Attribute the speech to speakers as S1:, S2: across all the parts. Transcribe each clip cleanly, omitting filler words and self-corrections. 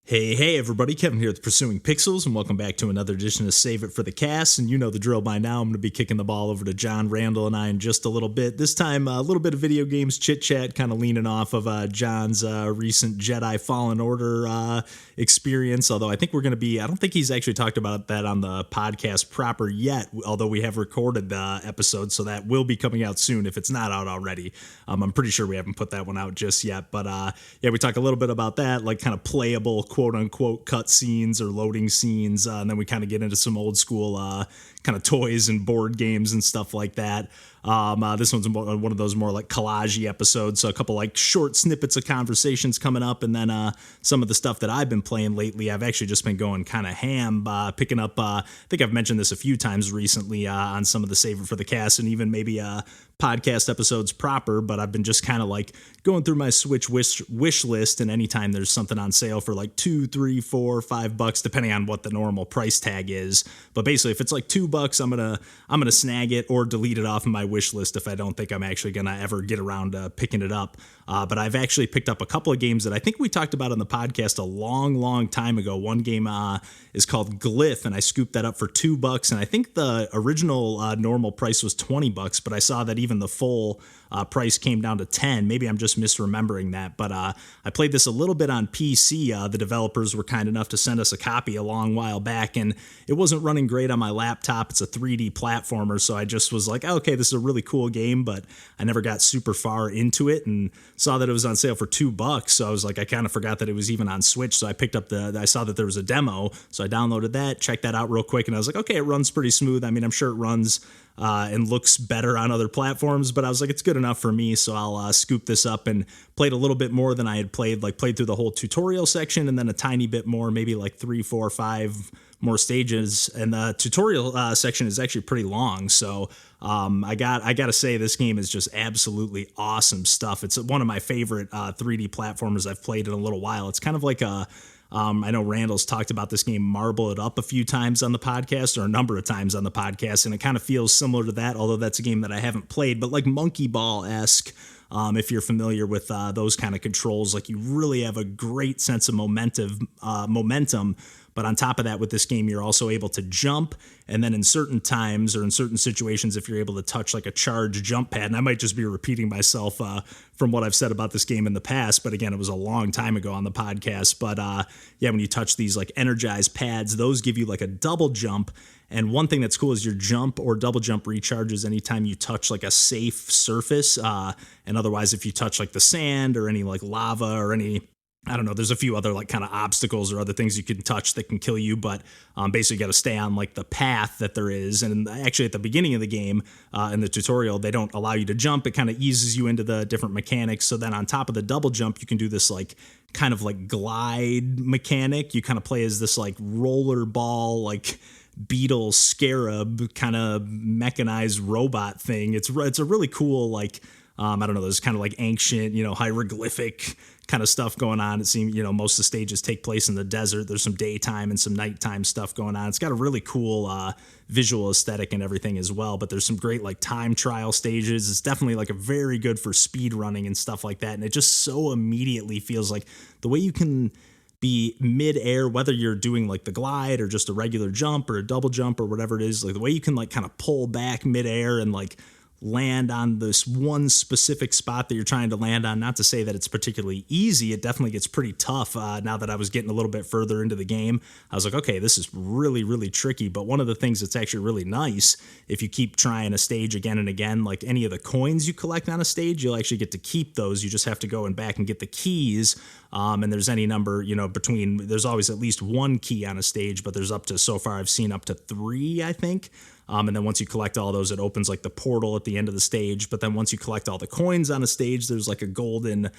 S1: Hey everybody, Kevin here with Pursuing Pixels, and welcome back to another edition of Save It for the Cast. And you know the drill by now. I'm going to be kicking the ball over to John, Randall, and I in just a little bit. This time, a little bit of video games chit-chat, kind of leaning off of John's recent Jedi Fallen Order experience, although I think we're going to be, I don't think he's actually talked about that on the podcast proper yet, although we have recorded the episode, so that will be coming out soon if it's not out already. I'm pretty sure we haven't put that one out just yet, but yeah, we talk a little bit about that, like kind of playable quote-unquote cut scenes or loading scenes, and then we kind of get into some old school kind of toys and board games and stuff like that. This one's one of those more like collage-y episodes, so a couple like short snippets of conversations coming up, and then some of the stuff that I've been playing lately. I've actually just been going kind of ham, picking up, I think I've mentioned this a few times recently on some of the Save It for the Cast and even maybe podcast episodes proper, but I've been just kind of like going through my Switch wish list, and anytime there's something on sale for like $2, $3, $4, $5, depending on what the normal price tag is. But basically, if it's like $2, I'm gonna snag it or delete it off of my wish list if I don't think I'm actually gonna ever get around to picking it up. But I've actually picked up a couple of games that I think we talked about on the podcast a long time ago. One game is called Glyph, and I scooped that up for $2, and I think the original normal price was $20, but I saw that even the full price came down to 10. Maybe I'm just misremembering that, but I played this a little bit on PC. The developers were kind enough to send us a copy a long while back, and it wasn't running great on my laptop. It's a 3D platformer, so I just was like, oh, okay, this is a really cool game, but I never got super far into it, and saw that it was on sale for $2, so I was like, I kind of forgot that it was even on Switch, so I picked up I saw that there was a demo, so I downloaded that, checked that out real quick, and I was like, okay, it runs pretty smooth. I mean, I'm sure it runs and looks better on other platforms, but I was like, it's good enough for me, so I'll scoop this up, and played a little bit more than I had played through the whole tutorial section, and then a tiny bit more, maybe like 3, 4, 5 more stages, and the tutorial section is actually pretty long, so I gotta say, this game is just absolutely awesome stuff. It's one of my favorite 3D platformers I've played in a little while. It's kind of like I know Randall's talked about this game, Marble It Up, a few times on the podcast, or a number of times on the podcast, and it kind of feels similar to that, although that's a game that I haven't played, but like Monkey Ball-esque. If you're familiar with those kind of controls, like you really have a great sense of momentum. But on top of that, with this game, you're also able to jump. And then in certain times or in certain situations, if you're able to touch like a charged jump pad, and I might just be repeating myself from what I've said about this game in the past, but again, it was a long time ago on the podcast. But yeah, when you touch these like energized pads, those give you like a double jump. And one thing that's cool is your jump or double jump recharges anytime you touch like a safe surface. And otherwise, if you touch like the sand or any like lava or any, I don't know, there's a few other like kind of obstacles or other things you can touch that can kill you, but basically you got to stay on like the path that there is. And actually at the beginning of the game, in the tutorial, they don't allow you to jump. It kind of eases you into the different mechanics. So then on top of the double jump, you can do this like kind of like glide mechanic. You kind of play as this like roller ball, like beetle scarab kind of mechanized robot thing. It's a really cool, like, I don't know, there's kind of like ancient, hieroglyphic kind of stuff going on. It seems, most of the stages take place in the desert. There's some daytime and some nighttime stuff going on. It's got a really cool visual aesthetic and everything as well, but there's some great like time trial stages. It's definitely like a very good for speed running and stuff like that. And it just so immediately feels like the way you can be mid-air, whether you're doing like the glide or just a regular jump or a double jump or whatever it is, like the way you can like kind of pull back mid-air and like land on this one specific spot that you're trying to land on. Not to say that it's particularly easy. It definitely gets pretty tough. Now that I was getting a little bit further into the game, I was like, okay, this is really tricky. But one of the things that's actually really nice, if you keep trying a stage again and again, like any of the coins you collect on a stage, you'll actually get to keep those. You just have to go and back and get the keys. And there's any number, there's always at least one key on a stage, but there's up to, so far I've seen up to 3, I think. And then once you collect all those, it opens like the portal at the end of the stage. But then once you collect all the coins on a stage, there's like a golden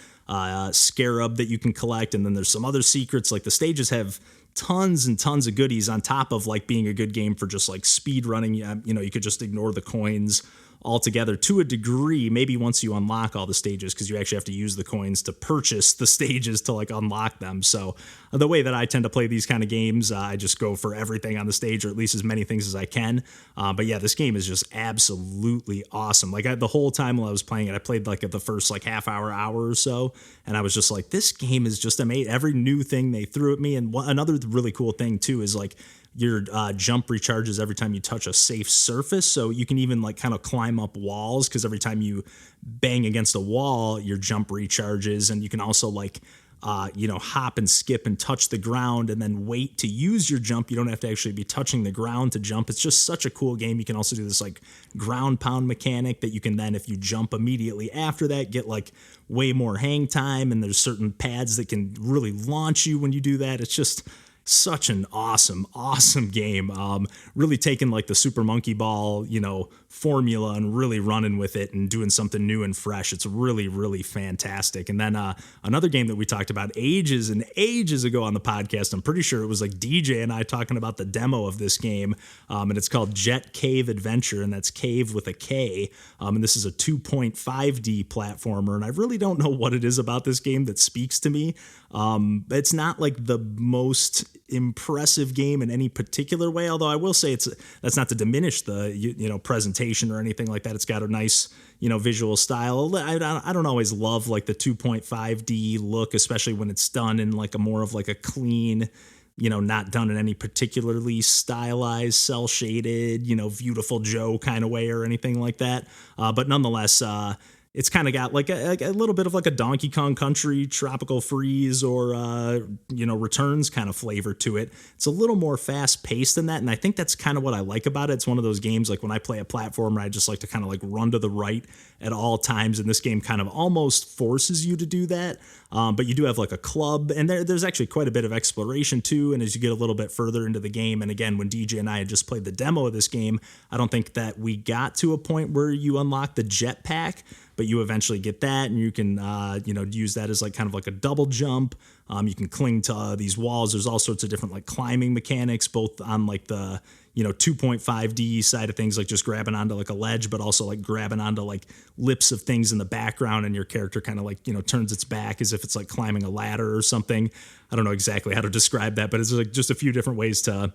S1: scarab that you can collect. And then there's some other secrets. Like the stages have tons and tons of goodies on top of like being a good game for just like speed running. You could just ignore the coins altogether to a degree, maybe once you unlock all the stages, because you actually have to use the coins to purchase the stages to like unlock them. So the way that I tend to play these kind of games, I just go for everything on the stage, or at least as many things as I can. But yeah, this game is just absolutely awesome. Like the whole time while I was playing it, I played like at the first like half hour or so, and I was just like, this game is just amazing. Every new thing they threw at me. And another really cool thing too is like your jump recharges every time you touch a safe surface. So you can even like kind of climb up walls, because every time you bang against a wall, your jump recharges. And you can also like, hop and skip and touch the ground and then wait to use your jump. You don't have to actually be touching the ground to jump. It's just such a cool game. You can also do this like ground pound mechanic that you can then, if you jump immediately after that, get like way more hang time. And there's certain pads that can really launch you when you do that. It's just such an awesome game. Really taking like the Super Monkey Ball, formula and really running with it and doing something new and fresh. It's really, really fantastic. And then another game that we talked about ages and ages ago on the podcast, I'm pretty sure it was like DJ and I talking about the demo of this game. And it's called Kave Adventure, and that's Cave with a K. And this is a 2.5D platformer. And I really don't know what it is about this game that speaks to me. It's not like the most impressive game in any particular way, although I will say that's not to diminish the presentation or anything like that. It's got a nice visual style. I don't always love like the 2.5D look, especially when it's done in like a more of like a clean, not done in any particularly stylized, cell shaded, beautiful Joe kind of way or anything like that. But nonetheless, it's kind of got like a little bit of like a Donkey Kong Country, Tropical Freeze, or, Returns kind of flavor to it. It's a little more fast paced than that. And I think that's kind of what I like about it. It's one of those games, like when I play a platformer, I just like to kind of like run to the right at all times. And this game kind of almost forces you to do that. But you do have like a club, and there's actually quite a bit of exploration too. And as you get a little bit further into the game, and again, when DJ and I had just played the demo of this game, I don't think that we got to a point where you unlock the jetpack, but you eventually get that, and you can, use that as like kind of like a double jump. You can cling to these walls. There's all sorts of different like climbing mechanics, both on like the 2.5D side of things, like just grabbing onto like a ledge, but also like grabbing onto like lips of things in the background, and your character kind of like, turns its back as if it's like climbing a ladder or something. I don't know exactly how to describe that, but it's like just a few different ways to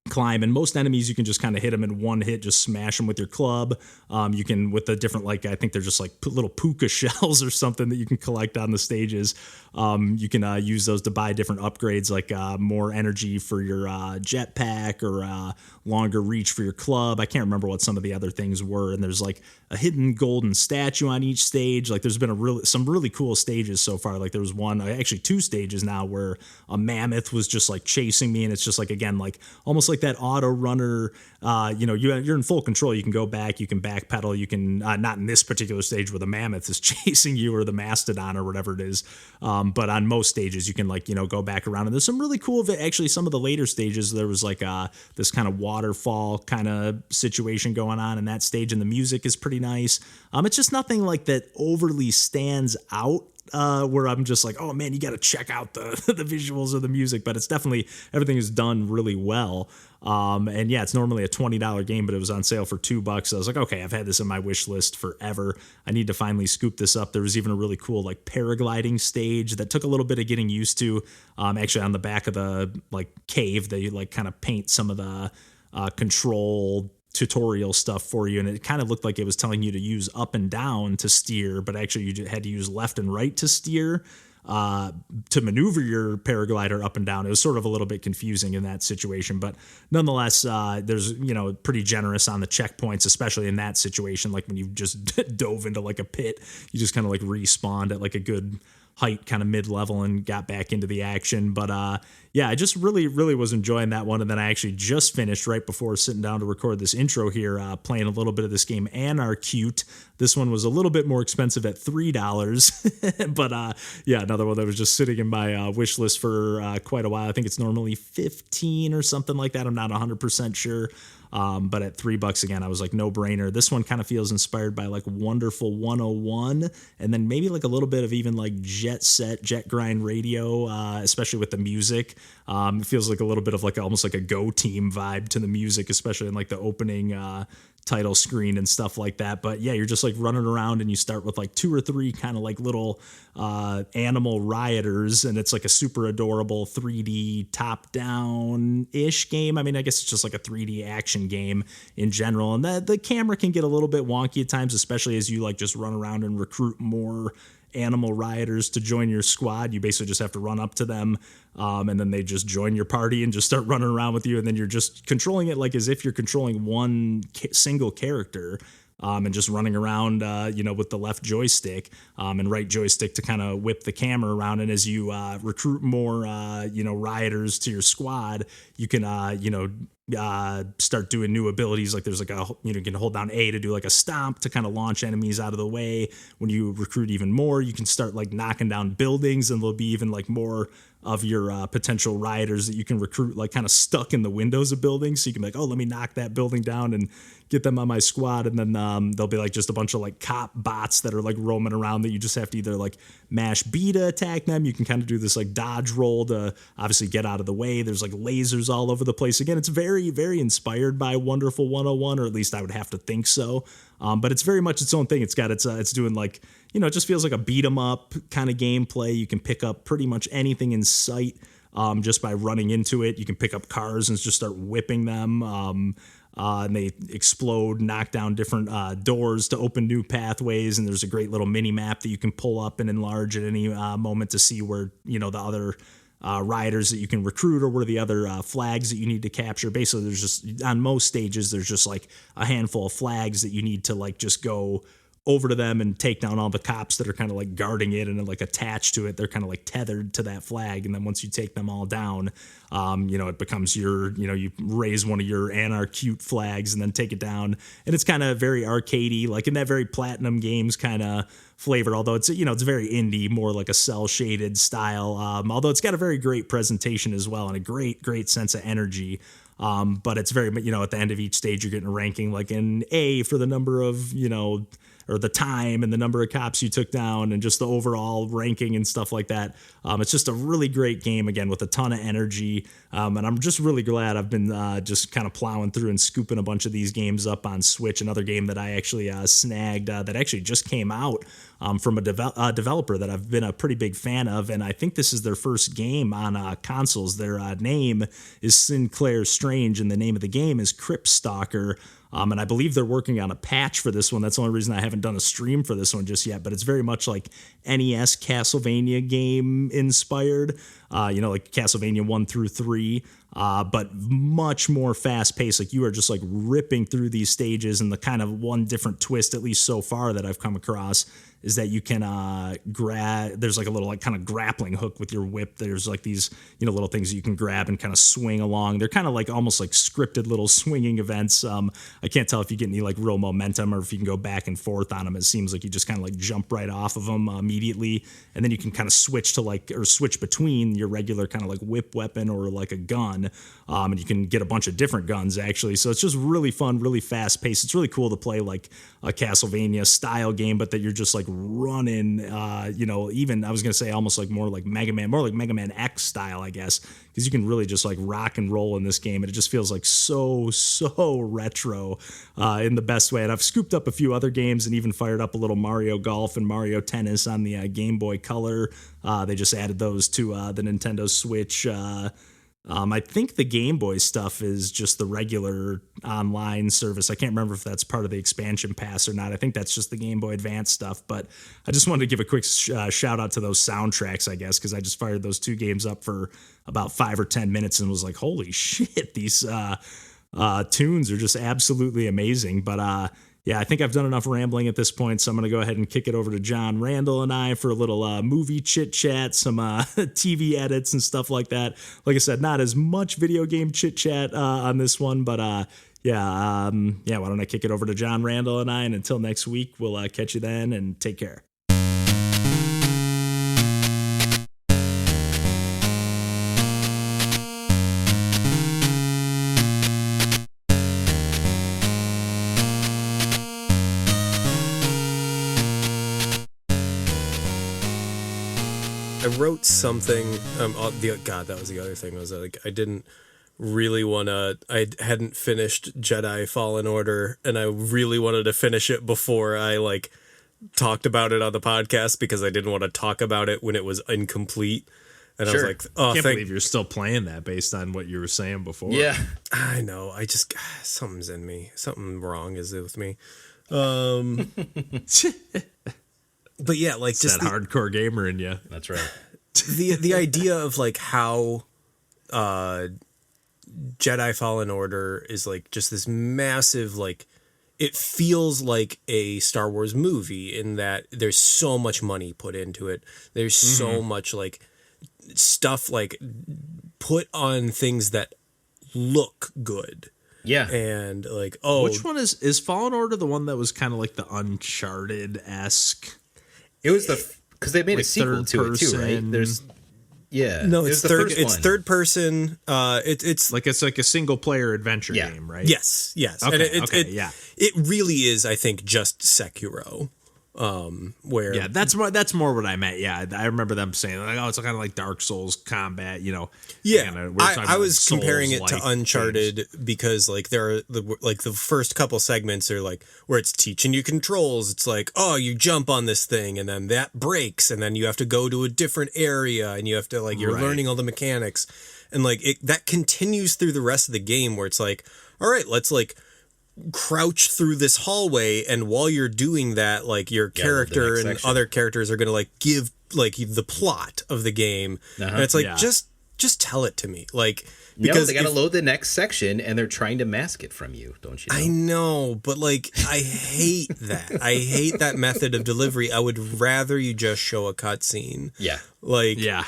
S1: climb. And most enemies, you can just kind of hit them in one hit, just smash them with your club. You can, with the different, like, I think they're just like little puka shells or something that you can collect on the stages. You can use those to buy different upgrades, like more energy for your jetpack, or longer reach for your club. I can't remember what some of the other things were. And there's like a hidden golden statue on each stage. Like there's been some really cool stages so far. Like there was one, actually two stages now, where a mammoth was just like chasing me. And it's just like, again, like almost like that auto runner, you're in full control. You can go back, you can backpedal, you can, not in this particular stage where the mammoth is chasing you, or the mastodon or whatever it is. But on most stages you can go back around, and there's some really cool, actually some of the later stages, there was like this kind of waterfall kind of situation going on in that stage, and the music is pretty nice. It's just nothing like that overly stands out, where I'm just like, oh man, you got to check out the visuals or the music, but it's definitely, everything is done really well. And yeah, it's normally a $20 game, but it was on sale for $2. So I was like, okay, I've had this in my wish list forever. I need to finally scoop this up. There was even a really cool like paragliding stage that took a little bit of getting used to. Actually on the back of the like cave, they like kind of paint some of the control tutorial stuff for you, and it kind of looked like it was telling you to use up and down to steer, but actually you had to use left and right to steer, to maneuver your paraglider up and down. It was sort of a little bit confusing in that situation, but nonetheless, there's pretty generous on the checkpoints, especially in that situation. Like when you just dove into like a pit, you just kind of like respawned at like a good height, kind of mid-level, and got back into the action. But yeah, I just really was enjoying that one. And then I actually just finished, right before sitting down to record this intro here, playing a little bit of this game, Anarcute. This one was a little bit more expensive at $3, but yeah, another one that was just sitting in my wish list for quite a while. I think it's normally $15 or something like that. I'm not 100% sure. But at $3 again, I was like, no brainer. This one kind of feels inspired by like Wonderful 101, and then maybe like a little bit of even like Jet Set, Jet Grind Radio, especially with the music. It feels like a little bit of like almost like a Go Team vibe to the music, especially in like the opening title screen and stuff like that. But yeah, you're just like running around and you start with like 2 or 3 kind of like little animal rioters, and it's like a super adorable 3D top down ish game. I mean, I guess it's just like a 3D action game in general, and the camera can get a little bit wonky at times, especially as you like just run around and recruit more animal rioters to join your squad. You basically just have to run up to them, and then they just join your party and just start running around with you, and then you're just controlling it like as if you're controlling one single character, and just running around, with the left joystick and right joystick to kind of whip the camera around. And as you recruit more, rioters to your squad, you can, start doing new abilities. Like there's like you can hold down A to do like a stomp to kind of launch enemies out of the way. When you recruit even more, you can start like knocking down buildings, and there'll be even like more of your potential rioters that you can recruit like kind of stuck in the windows of buildings. So you can be like, oh, let me knock that building down and get them on my squad. And then there'll be like just a bunch of like cop bots that are like roaming around that you just have to either like mash B to attack them. You can kind of do this like dodge roll to obviously get out of the way. There's like lasers all over the place. Again, it's very, very inspired by Wonderful 101, or at least I would have to think so. But it's very much its own thing. It's got it's doing like, it just feels like a beat 'em up kind of gameplay. You can pick up pretty much anything in sight just by running into it. You can pick up cars and just start whipping them. And they explode, knock down different doors to open new pathways. And there's a great little mini map that you can pull up and enlarge at any moment to see where, the other riders that you can recruit, or what are the other flags that you need to capture. Basically, there's just, on most stages, there's just like a handful of flags that you need to like just go over to them and take down all the cops that are kind of like guarding it and like attached to it. They're kind of like tethered to that flag. And then once you take them all down, it becomes you raise one of your Anarcute flags and then take it down. And it's kind of very arcadey, like in that very Platinum Games kind of flavor, although it's, it's very indie, more like a cell shaded style. Although it's got a very great presentation as well and a great sense of energy. But it's very, at the end of each stage, you're getting a ranking like an A for the number of, or the time and the number of cops you took down and just the overall ranking and stuff like that. It's just a really great game, again, with a ton of energy. And I'm just really glad I've been just kind of plowing through and scooping a bunch of these games up on Switch. Another game that I actually snagged that actually just came out from a developer that I've been a pretty big fan of. And I think this is their first game on consoles. Their name is Sinclair Strange, and the name of the game is Crypt Stalker. And I believe they're working on a patch for this one. That's the only reason I haven't done a stream for this one just yet. But it's very much like NES Castlevania game inspired, like Castlevania 1 through 3, but much more fast paced. Like you are just like ripping through these stages, and the kind of one different twist, at least so far, that I've come across is that you can grab, there's like a little like kind of grappling hook with your whip. There's like these, little things that you can grab and kind of swing along. They're kind of like almost like scripted little swinging events. I can't tell if you get any like real momentum or if you can go back and forth on them. It seems like you just kind of like jump right off of them immediately. And then you can kind of switch between your regular kind of like whip weapon or like a gun. And you can get a bunch of different guns actually. So it's just really fun, really fast paced. It's really cool to play like a Castlevania style game, but that you're just like running, even I was going to say almost like more like Mega Man X style, I guess, because you can really just like rock and roll in this game. And it just feels like so retro in the best way. And I've scooped up a few other games and even fired up a little Mario Golf and Mario Tennis on the Game Boy Color. They just added those to the Nintendo Switch. I think the Game Boy stuff is just the regular online service. I can't remember if that's part of the expansion pass or not. I think that's just the Game Boy Advance stuff. But I just wanted to give a quick shout out to those soundtracks, I guess, because I just fired those 2 games up for about 5 or 10 minutes and was like, holy shit, these tunes are just absolutely amazing. But yeah, I think I've done enough rambling at this point, so I'm going to go ahead and kick it over to John, Randall, and I for a little movie chit-chat, some TV edits and stuff like that. Like I said, not as much video game chit-chat on this one, but why don't I kick it over to John, Randall, and I, and until next week, we'll catch you then, and take care. I
S2: wrote something. That was the other thing. Was like I didn't really want to. I hadn't finished Jedi Fallen Order, and I really wanted to finish it before I like talked about it on the podcast because I didn't want to talk about it when it was incomplete. And
S3: sure.
S2: I was like, "Oh,
S1: I can't believe you're still playing that based on what you were saying before."
S3: Yeah,
S2: I know. I just something's in me. Something wrong is with me. But yeah, like
S1: it's
S2: just
S1: that hardcore gamer in you.
S3: that's right.
S2: the idea of like how Jedi Fallen Order is like just this massive, like it feels like a Star Wars movie in that there's so much money put into it. There's so much like stuff like put on things that look good.
S3: Yeah.
S2: And like,
S1: which one is Fallen Order the one that was kind of like the Uncharted-esque?
S3: It was because they made
S1: like
S3: a sequel to it too, right? There's
S2: no, it's third. It's third person. It's
S1: like a single player adventure game, right?
S2: Yes.
S1: Okay,
S2: And it really is. I think just Sekiro. Where
S1: that's more what I meant. Yeah, I remember them saying like, oh, it's kind of like Dark Souls combat, you know.
S2: Yeah, I was
S1: like
S2: comparing it to
S1: Souls-like
S2: Uncharted
S1: games.
S2: because like there are the first couple segments are like where it's teaching you controls. It's like, oh, you jump on this thing and then that breaks and then you have to go to a different area and you have to like you're learning all the mechanics and like that continues through the rest of the game where it's like, all right, let's like crouch through this hallway, and while you're doing that, like your character and other characters are gonna like give like the plot of the game, and it's like just tell it to me, like because
S3: they gotta load the next section, and they're trying to mask it from you, don't you know?
S2: I know, but like I hate that. I hate that method of delivery. I would rather you just show a cutscene.
S3: Yeah,
S2: like it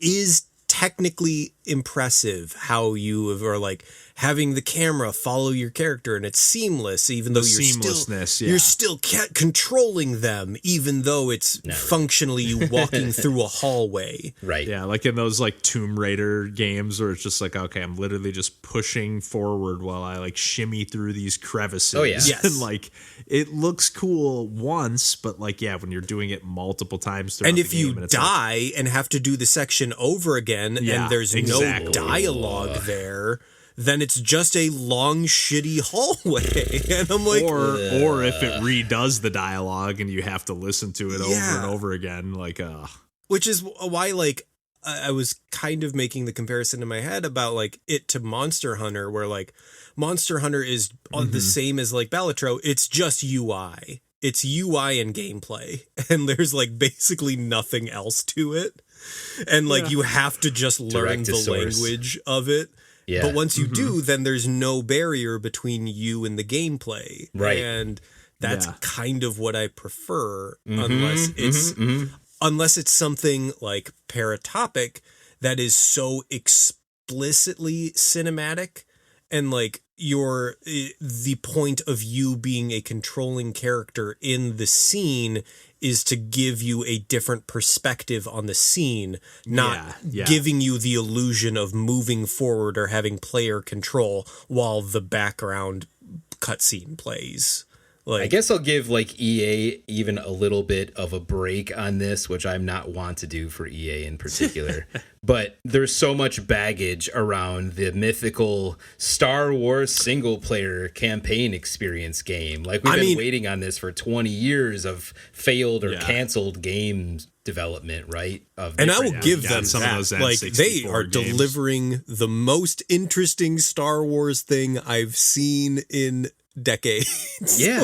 S2: is technically impressive how you are like having the camera follow your character and it's seamless even though you're still controlling them even though it's functionally you walking through a hallway.
S3: Right.
S1: Yeah, like in those like Tomb Raider games where it's just like, okay, I'm literally just pushing forward while I like shimmy through these crevices.
S3: Oh yeah.
S2: Yes.
S1: And like it looks cool once, but like when you're doing it multiple times throughout
S2: and if
S1: the game,
S2: you
S1: and
S2: die and have to do the section over again and there's no dialogue there, then it's just a long shitty hallway. And I'm like,
S1: or if it redoes the dialogue and you have to listen to it over and over again, like
S2: which is why like I was kind of making the comparison in my head about like it to Monster Hunter, where like Monster Hunter is on the same as like Balatro. It's just UI. It's UI and gameplay, and there's like basically nothing else to it. And like you have to just learn the language of it. Yeah. But once you do, then there's no barrier between you and the gameplay.
S3: Right.
S2: And that's kind of what I prefer, unless it's something like Paratopic that is so explicitly cinematic and like the point of you being a controlling character in the scene is to give you a different perspective on the scene, not giving you the illusion of moving forward or having player control while the background cutscene plays. Like,
S3: I guess I'll give like EA even a little bit of a break on this, which I'm not want to do for EA in particular. But there's so much baggage around the mythical Star Wars single player campaign experience game. Like we've been waiting on this for 20 years of failed or canceled games development, right?
S2: And I will give them
S1: some
S2: that.
S1: Of those
S2: like they are
S1: games.
S2: Delivering the most interesting Star Wars thing I've seen in decades.
S3: Yeah.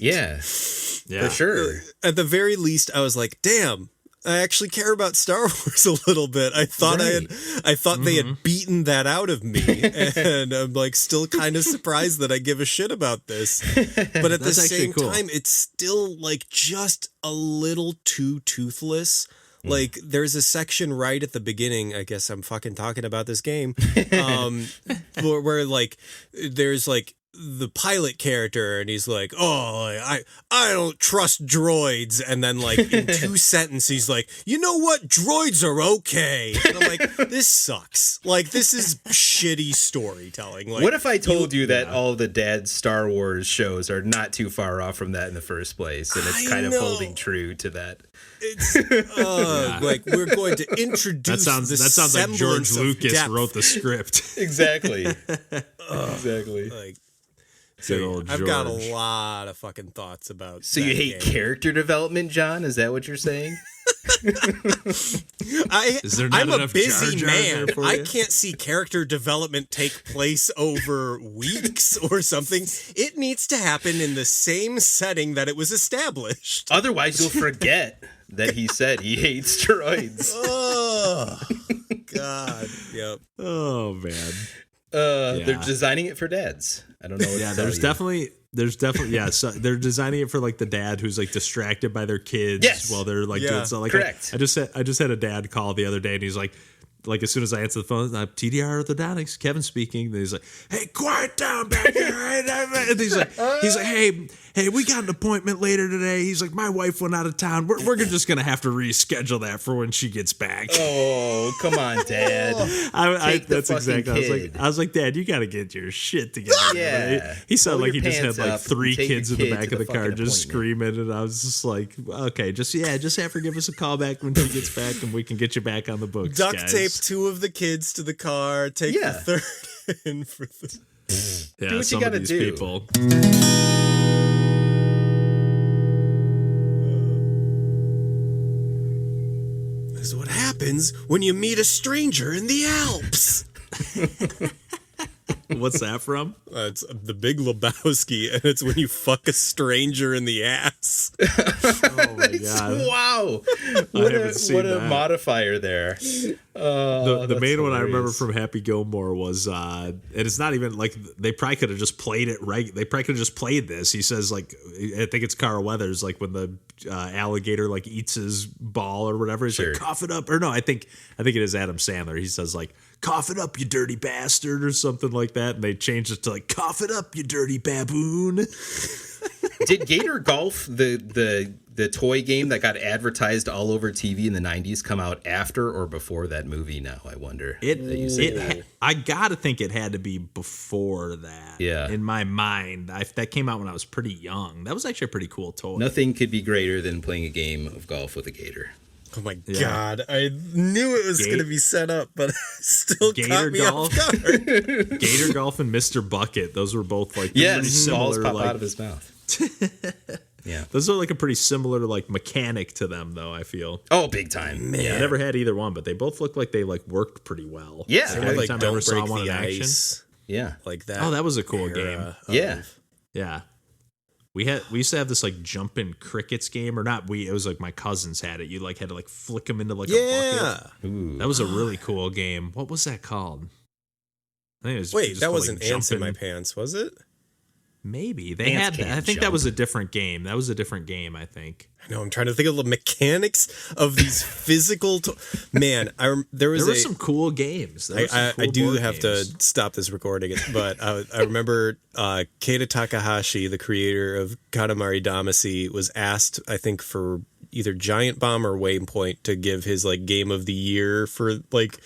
S3: Yeah. For sure.
S2: At the very least, I was like, damn, I actually care about Star Wars a little bit. I thought they had beaten that out of me. And I'm like still kind of surprised that I give a shit about this. But at the same time, it's still like just a little too toothless. Like there's a section right at the beginning, I guess I'm fucking talking about this game, where like there's like the pilot character, and he's like, "Oh, I don't trust droids," and then like in 2 sentences he's like, "You know what? Droids are okay." And I'm like, this sucks. Like, this is shitty storytelling. Like,
S3: what if I told you that all the dad's Star Wars shows are not too far off from that in the first place, and it's kind of holding true to that?
S2: It's like, we're going to introduce
S1: that sounds like George Lucas
S2: depth.
S1: wrote the script.
S3: Exactly. Exactly.
S2: Like,
S1: Good old
S2: I've got a
S1: George.
S2: lot of fucking thoughts about.
S3: So you hate character development, John? Is that what you're saying?
S1: Is there not
S2: I'm a
S1: enough
S2: busy
S1: Jar Jar
S2: man.
S1: there for
S2: I
S1: you?
S2: can't see character development take place over weeks or something. It needs to happen in the same setting that it was established.
S3: Otherwise, you'll forget that he said he hates droids.
S2: Oh, God. Yep.
S1: Oh man.
S3: They're designing it for dads. I don't know what to tell
S1: there's definitely yeah, so they're designing it for like the dad who's like distracted by their kids while they're like doing so. Like,
S3: correct.
S1: I just had a dad call the other day, and he's like as soon as I answer the phone, TDR orthodontics, Kevin speaking. And he's like, "Hey, quiet down back there." And he's like, hey, we got an appointment later today. He's like, my wife went out of town. We're just gonna have to reschedule that for when she gets back.
S3: Oh, come on, Dad.
S1: That's exactly. I was like, Dad, you got to get your shit together.
S3: Yeah.
S1: He sounded like he just had like
S3: up
S1: 3
S3: and
S1: kids in
S3: take
S1: the
S3: your
S1: back
S3: kid
S1: of the
S3: to the
S1: car
S3: fucking
S1: just screaming, and I was just like, okay, just have her give us a call back when she gets back, and we can get you back on the books.
S2: Duct
S1: guys.
S2: tape 2 of the kids to the car. Take the third in for the.
S1: Yeah,
S3: do what
S1: some
S3: you gotta
S1: of these
S3: do.
S1: people.
S2: This is what happens when you meet a stranger in the Alps.
S1: What's that from?
S2: It's the Big Lebowski, and it's when you fuck a stranger in the ass.
S1: Oh my god!
S3: Wow,
S1: what a
S3: modifier there.
S1: The main one I remember from Happy Gilmore was, and it's not even like they probably could have just played it right. They probably could have just played this. He says like, I think it's Carl Weathers, like when the alligator like eats his ball or whatever. He's like, cough it up, or no, I think it is Adam Sandler. He says like, cough it up, you dirty bastard, or something like that. And they changed it to like, cough it up, you dirty baboon.
S3: Did Gator Golf, the toy game that got advertised all over TV in the 90s, come out after or before that movie now, I wonder?
S1: I gotta think it had to be before that.
S3: Yeah.
S1: In my mind. That came out when I was pretty young. That was actually a pretty cool toy.
S3: Nothing could be greater than playing a game of golf with a gator.
S2: Oh my God. I knew it was going to be set up, but it still caught me off guard.
S1: Gator Golf and Mr. Bucket. Those were both like
S3: pretty
S1: similar.
S3: Balls pop out of his mouth. Yeah.
S1: Those are like a pretty similar like mechanic to them though, I feel.
S3: Oh, big time.
S2: Man.
S1: Yeah, I never had either one, but they both look like they like worked pretty well.
S3: Yeah.
S1: Like, every
S2: Like
S1: time I
S2: Don't
S1: ever saw
S2: Break
S1: one in
S2: the
S1: action.
S2: Ice.
S3: Yeah.
S2: Like that.
S1: Oh, that was a cool game.
S3: Yeah.
S1: Yeah. We used to have this like jumping crickets game, or not it was like my cousins had it. You like had to like flick them into like a bucket.
S3: Ooh.
S1: That was a really cool game. What was that called? I think it was,
S2: Wait, that wasn't
S1: like
S2: Ants in My
S1: jumping.
S2: Pants, was it?
S1: Maybe they
S3: Ants
S1: had.
S3: can't
S1: I think
S3: jump.
S1: that was a different game. That was a different game. I think.
S2: I know. I'm trying to think of the mechanics of these physical. Man, there was
S1: some cool games.
S2: I do have to stop this recording, but I remember Keita Takahashi, the creator of Katamari Damacy, was asked, I think, for either Giant Bomb or Waypoint to give his like game of the year for like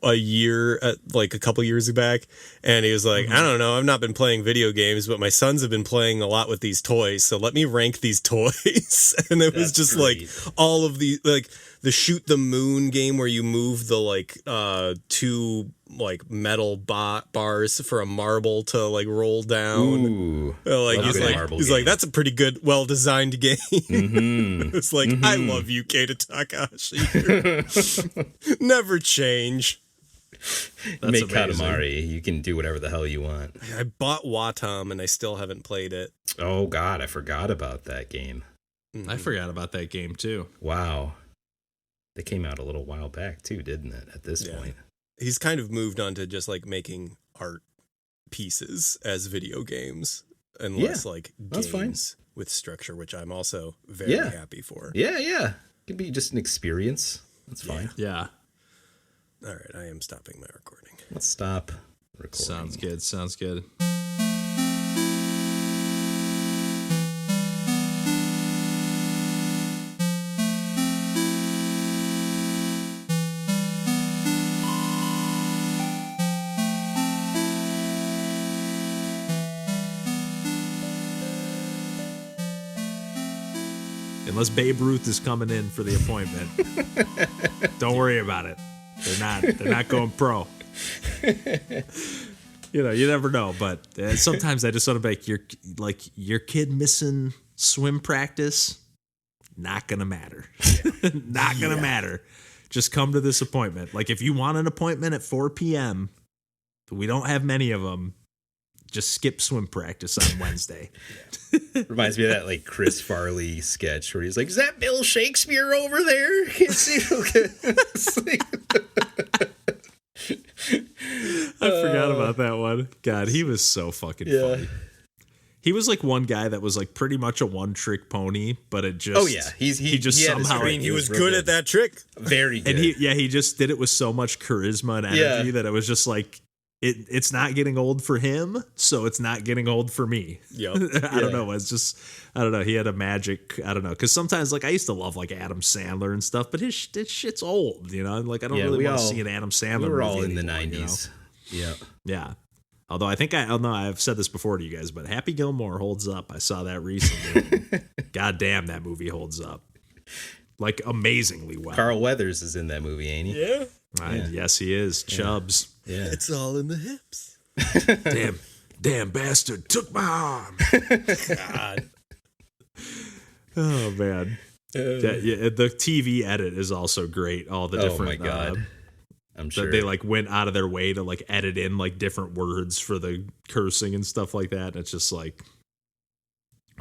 S2: a year, like a couple years back, and he was like, I don't know, I've not been playing video games, but my sons have been playing a lot with these toys, so let me rank these toys. And it was just
S3: great.
S2: like all of the like the Shoot the Moon game where you move the like 2 like metal bars for a marble to like roll down.
S3: Ooh.
S2: Like
S3: Love a marble
S2: he's
S3: game.
S2: like, that's a pretty good, well designed game.
S3: Mm-hmm.
S2: It's like, I love you, Keita Takahashi. Never change.
S1: That's
S3: Make
S1: amazing.
S3: Katamari. You can do whatever the hell you want.
S2: I bought Watam and I still haven't played it.
S3: Oh, God, I forgot about that game.
S1: I forgot about that game too.
S3: Wow. They came out a little while back, too, didn't it, at this point?
S2: He's kind of moved on to just like making art pieces as video games and less like
S3: that's
S2: games with structure, which I'm also very happy for.
S3: Yeah. It could be just an experience. That's fine.
S1: Yeah.
S2: All right, I am stopping my recording.
S3: Let's stop recording.
S1: Sounds good. unless Babe Ruth is coming in for the appointment. Don't worry about it. They're not going pro. You know, you never know, but sometimes I just want to be like, your kid missing swim practice, not gonna matter. Not gonna matter. Just come to this appointment. Like, if you want an appointment at 4 p.m., we don't have many of them, just skip swim practice on Wednesday.
S3: Reminds me of that like Chris Farley sketch where he's like, "Is that Bill Shakespeare over there? Can't see."
S1: I forgot about that one. God, he was so fucking funny. He was like one guy that was like pretty much a one-trick pony, but it just he somehow
S2: he was good at that trick.
S3: Very good.
S1: And he just did it with so much charisma and energy that it was just like it's not getting old for him, so it's not getting old for me.
S2: Yep.
S1: I don't know. It's just, I don't know. He had a magic, I don't know. Because sometimes, like, I used to love, like, Adam Sandler and stuff, but his shit's old, you know? Like, I don't really want to see an Adam Sandler movie.
S3: We were all in
S1: anymore,
S3: the 90s.
S1: You know? Yeah. Although I think I've said this before to you guys, but Happy Gilmore holds up. I saw that recently. God damn, that movie holds up. Like, amazingly well.
S3: Carl Weathers is in that movie, ain't he?
S2: Yeah.
S1: Yes, he is. Chubbs.
S3: Yeah.
S2: It's all in the hips.
S1: Damn bastard took my arm.
S2: God.
S1: Oh, man. The TV edit is also great. All the different...
S3: Oh, my God. I'm sure.
S1: They, like, went out of their way to, like, edit in, like, different words for the cursing and stuff like that. And it's just, like...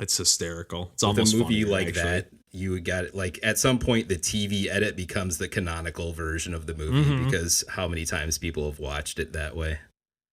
S1: It's hysterical. It's almost
S3: a movie
S1: funnier,
S3: like
S1: actually.
S3: that. You got it. Like, at some point, the TV edit becomes the canonical version of the movie because how many times people have watched it that way.